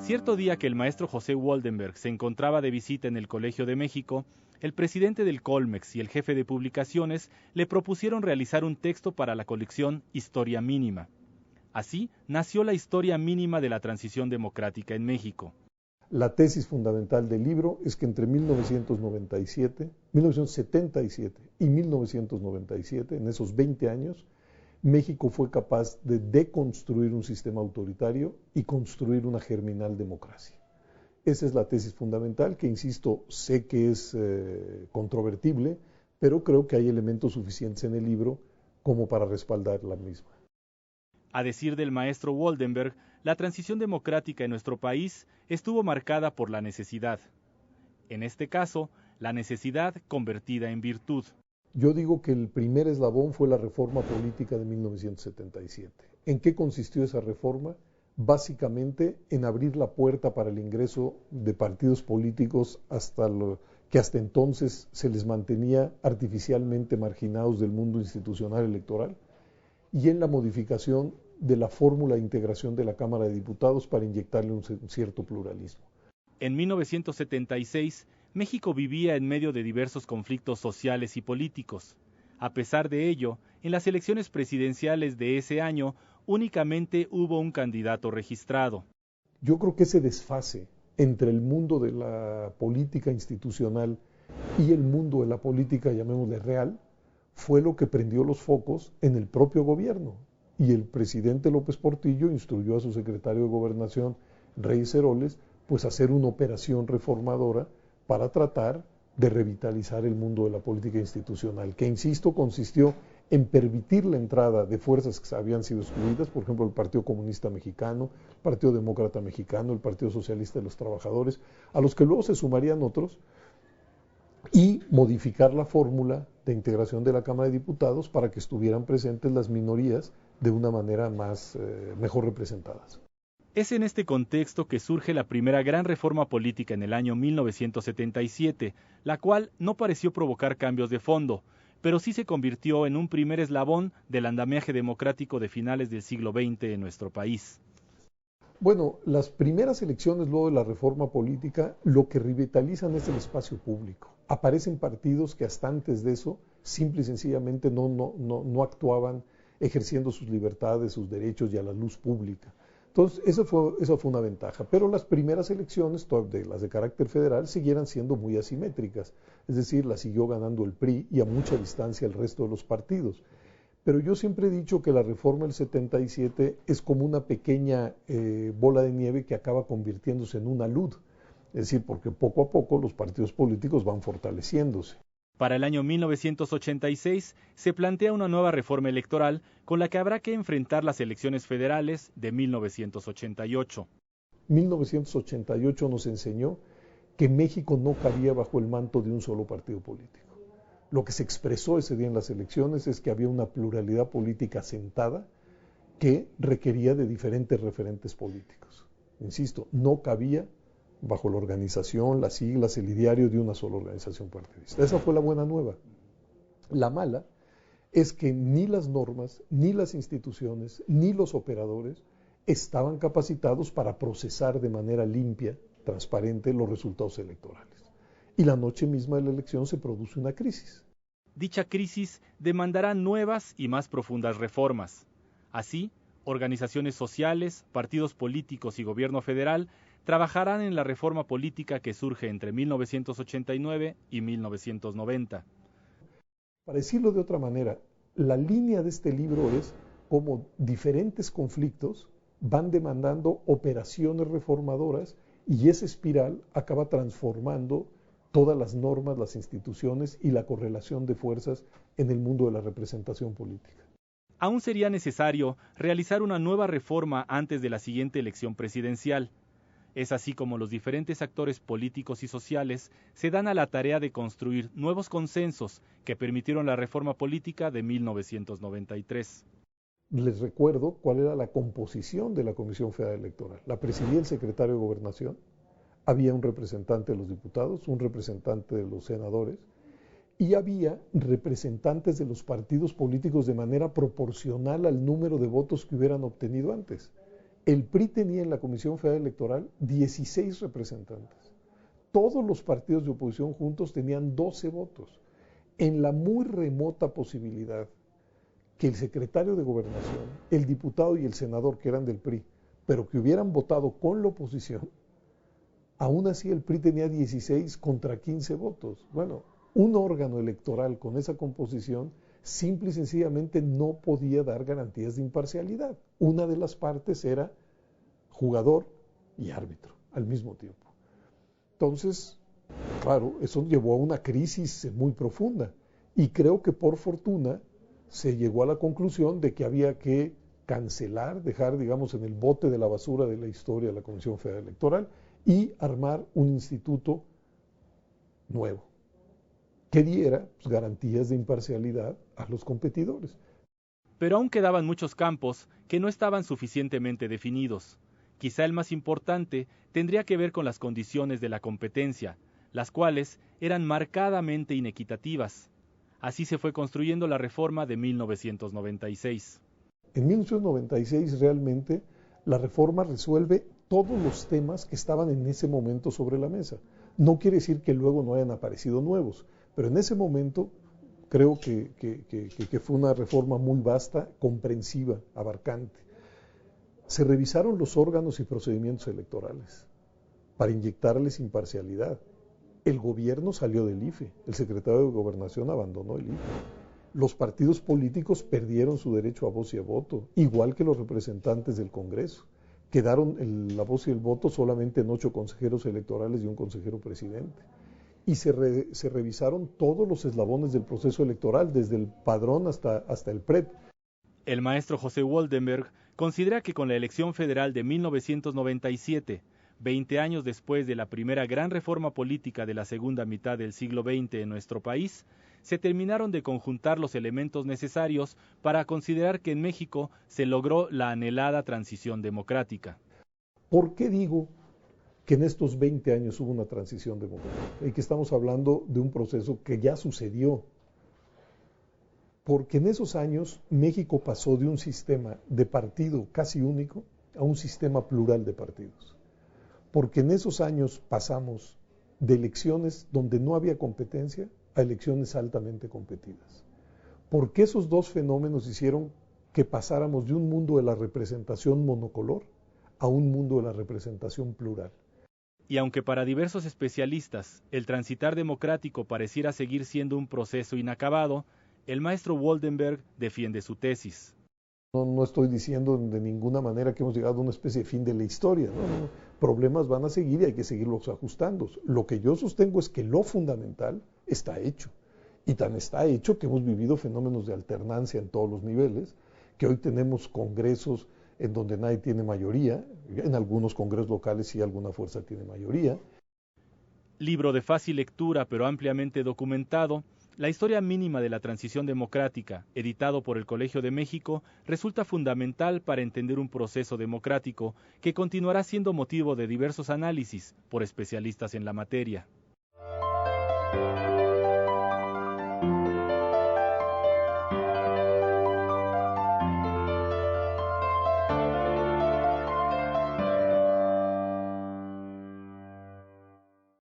Cierto día que el maestro José Woldenberg se encontraba de visita en el Colegio de México, el presidente del Colmex y el jefe de publicaciones le propusieron realizar un texto para la colección Historia Mínima. Así nació la historia mínima de la transición democrática en México. La tesis fundamental del libro es que entre 1977 y 1997, en esos 20 años, México fue capaz de deconstruir un sistema autoritario y construir una germinal democracia. Esa es la tesis fundamental, que insisto, sé que es controvertible, pero creo que hay elementos suficientes en el libro como para respaldar la misma. A decir del maestro Woldenberg, la transición democrática en nuestro país estuvo marcada por la necesidad. En este caso, la necesidad convertida en virtud. Yo digo que el primer eslabón fue la reforma política de 1977. ¿En qué consistió esa reforma? Básicamente en abrir la puerta para el ingreso de partidos políticos que hasta entonces se les mantenía artificialmente marginados del mundo institucional electoral, y en la modificación de la fórmula de integración de la Cámara de Diputados para inyectarle un cierto pluralismo. En 1976, México vivía en medio de diversos conflictos sociales y políticos. A pesar de ello, en las elecciones presidenciales de ese año, únicamente hubo un candidato registrado. Yo creo que ese desfase entre el mundo de la política institucional y el mundo de la política, llamémosle real, fue lo que prendió los focos en el propio gobierno. Y el presidente López Portillo instruyó a su secretario de Gobernación, Reyes Heroles, pues hacer una operación reformadora para tratar de revitalizar el mundo de la política institucional, que, insisto, consistió en permitir la entrada de fuerzas que habían sido excluidas, por ejemplo, el Partido Comunista Mexicano, el Partido Demócrata Mexicano, el Partido Socialista de los Trabajadores, a los que luego se sumarían otros, y modificar la fórmula de integración de la Cámara de Diputados para que estuvieran presentes las minorías de una manera mejor representadas. Es en este contexto que surge la primera gran reforma política en el año 1977, la cual no pareció provocar cambios de fondo, pero sí se convirtió en un primer eslabón del andamiaje democrático de finales del siglo XX en nuestro país. Bueno, las primeras elecciones luego de la reforma política lo que revitalizan es el espacio público. Aparecen partidos que hasta antes de eso simple y sencillamente no actuaban ejerciendo sus libertades, sus derechos y a la luz pública. Entonces, esa fue una ventaja. Pero las primeras elecciones, las de carácter federal, siguieran siendo muy asimétricas. Es decir, las siguió ganando el PRI y a mucha distancia el resto de los partidos. Pero yo siempre he dicho que la reforma del 77 es como una pequeña bola de nieve que acaba convirtiéndose en una luz. Es decir, porque poco a poco los partidos políticos van fortaleciéndose. Para el año 1986 se plantea una nueva reforma electoral con la que habrá que enfrentar las elecciones federales de 1988. 1988 nos enseñó que México no cabía bajo el manto de un solo partido político. Lo que se expresó ese día en las elecciones es que había una pluralidad política asentada que requería de diferentes referentes políticos. Insisto, no cabía bajo la organización, las siglas, el ideario de una sola organización partidista. Esa fue la buena nueva. La mala es que ni las normas, ni las instituciones, ni los operadores estaban capacitados para procesar de manera limpia, transparente, los resultados electorales. Y la noche misma de la elección se produce una crisis. Dicha crisis demandará nuevas y más profundas reformas. Así, organizaciones sociales, partidos políticos y gobierno federal trabajarán en la reforma política que surge entre 1989 y 1990. Para decirlo de otra manera, la línea de este libro es cómo diferentes conflictos van demandando operaciones reformadoras y esa espiral acaba transformando todas las normas, las instituciones y la correlación de fuerzas en el mundo de la representación política. Aún sería necesario realizar una nueva reforma antes de la siguiente elección presidencial. Es así como los diferentes actores políticos y sociales se dan a la tarea de construir nuevos consensos que permitieron la reforma política de 1993. Les recuerdo cuál era la composición de la Comisión Federal Electoral. La presidía el secretario de Gobernación, había un representante de los diputados, un representante de los senadores, y había representantes de los partidos políticos de manera proporcional al número de votos que hubieran obtenido antes. El PRI tenía en la Comisión Federal Electoral 16 representantes. Todos los partidos de oposición juntos tenían 12 votos. En la muy remota posibilidad que el secretario de Gobernación, el diputado y el senador, que eran del PRI, pero que hubieran votado con la oposición, aún así el PRI tenía 16 contra 15 votos. Bueno, un órgano electoral con esa composición simple y sencillamente no podía dar garantías de imparcialidad. Una de las partes era jugador y árbitro al mismo tiempo. Entonces, claro, eso llevó a una crisis muy profunda y creo que por fortuna se llegó a la conclusión de que había que cancelar, dejar, digamos, en el bote de la basura de la historia de la Comisión Federal Electoral y armar un instituto nuevo que diera garantías de imparcialidad a los competidores. Pero aún quedaban muchos campos que no estaban suficientemente definidos. Quizá el más importante tendría que ver con las condiciones de la competencia, las cuales eran marcadamente inequitativas. Así se fue construyendo la reforma de 1996. En 1996 realmente la reforma resuelve todos los temas que estaban en ese momento sobre la mesa. No quiere decir que luego no hayan aparecido nuevos, pero en ese momento creo que fue una reforma muy vasta, comprensiva, abarcante. Se revisaron los órganos y procedimientos electorales para inyectarles imparcialidad. El gobierno salió del IFE, el secretario de Gobernación abandonó el IFE. Los partidos políticos perdieron su derecho a voz y a voto, igual que los representantes del Congreso. Quedaron la voz y el voto solamente en 8 consejeros electorales y un consejero presidente. Y se revisaron todos los eslabones del proceso electoral, desde el padrón hasta el PREP. El maestro José Woldenberg considera que con la elección federal de 1997, 20 años después de la primera gran reforma política de la segunda mitad del siglo XX en nuestro país, se terminaron de conjuntar los elementos necesarios para considerar que en México se logró la anhelada transición democrática. ¿Por qué digo que en estos 20 años hubo una transición democrática y que estamos hablando de un proceso que ya sucedió? Porque en esos años México pasó de un sistema de partido casi único a un sistema plural de partidos. Porque en esos años pasamos de elecciones donde no había competencia a elecciones altamente competidas. Porque esos dos fenómenos hicieron que pasáramos de un mundo de la representación monocolor a un mundo de la representación plural. Y aunque para diversos especialistas el transitar democrático pareciera seguir siendo un proceso inacabado, el maestro Woldenberg defiende su tesis. No estoy diciendo de ninguna manera que hemos llegado a una especie de fin de la historia. No. Problemas van a seguir y hay que seguirlos ajustando. Lo que yo sostengo es que lo fundamental está hecho. Y tan está hecho que hemos vivido fenómenos de alternancia en todos los niveles, que hoy tenemos congresos en donde nadie tiene mayoría, en algunos congresos locales sí alguna fuerza tiene mayoría. Libro de fácil lectura pero ampliamente documentado, La historia mínima de la transición democrática, editado por el Colegio de México, resulta fundamental para entender un proceso democrático que continuará siendo motivo de diversos análisis por especialistas en la materia.